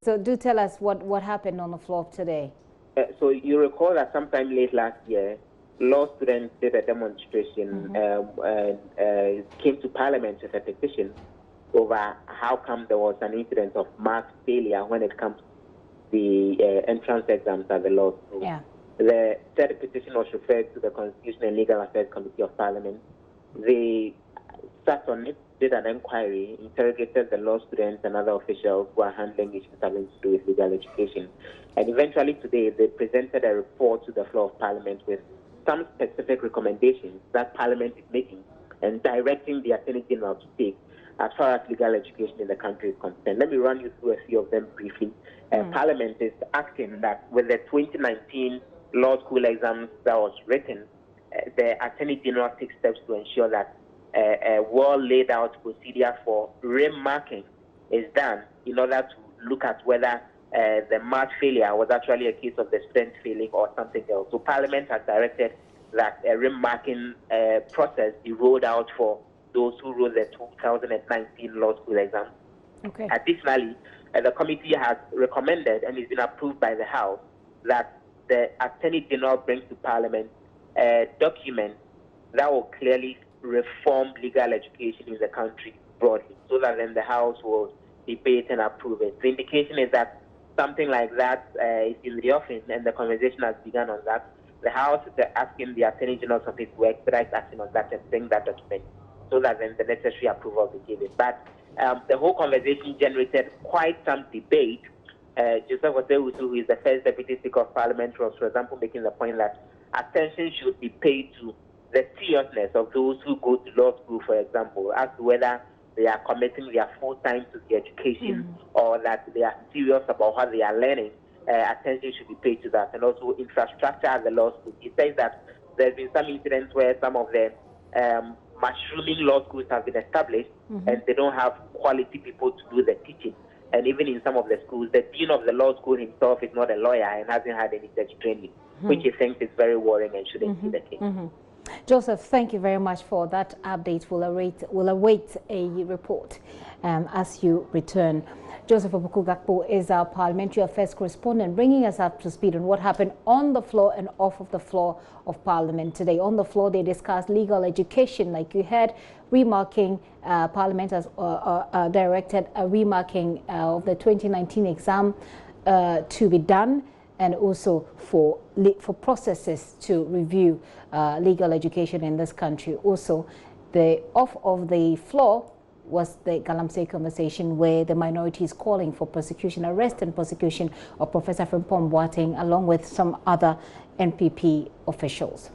So do tell us what happened on the floor today. So you recall that sometime late last year, law students did a demonstration, came to Parliament with a petition over how come there was an incident of mark failure when it comes to the entrance exams at the law school. Yeah. The said petition was referred to the Constitution and Legal Affairs Committee of Parliament. They sat on it, did an inquiry, interrogated the law students and other officials who are handling issues having to do with legal education. And eventually today, they presented a report to the floor of Parliament with some specific recommendations that Parliament is making and directing the Attorney General to take as far as legal education in the country is concerned. Let me run you through a few of them briefly. Parliament is asking that with the 2019 law school exams that was written, the Attorney General takes steps to ensure that a well laid out procedure for remarking is done in order to look at whether the mark failure was actually a case of the student failing or something else. So Parliament has directed that a remarking process be rolled out for those who wrote the 2019 law school exams. Okay. Additionally, the committee has recommended and has been approved by the House that the Attorney General brings to Parliament a document that will clearly reform legal education in the country broadly, so that then the House will debate and approve it. The indication is that something like that is in the offing, and the conversation has begun on that. The House is asking the Attorney General's office to expedite action on that and bring that document, so that then the necessary approval will be given. But the whole conversation generated quite some debate. Joseph Osewu, who is the first Deputy Speaker of Parliament, was, for example, making the point that attention should be paid to the seriousness of those who go to law school, for example, as to whether they are committing their full time to the education or that they are serious about what they are learning. Attention should be paid to that, and also infrastructure at the law school. He says that there's been some incidents where some of the mushrooming law schools have been established and they don't have quality people to do the teaching. And even in some of the schools, the dean of the law school himself is not a lawyer and hasn't had any such training, which he thinks is very worrying and shouldn't be the case. Joseph, thank you very much for that update. We'll await a report as you return. Joseph Gakpo is our parliamentary affairs correspondent, bringing us up to speed on what happened on the floor and off of the floor of Parliament today. On the floor, they discussed legal education, like you heard, remarking. Parliament has directed a remarking of the 2019 exam to be done, and also for processes to review legal education in this country. Also, the off of the floor was the Galamsey conversation, where the minority is calling for prosecution, arrest and prosecution of Professor Frimpong Boateng, along with some other NPP officials.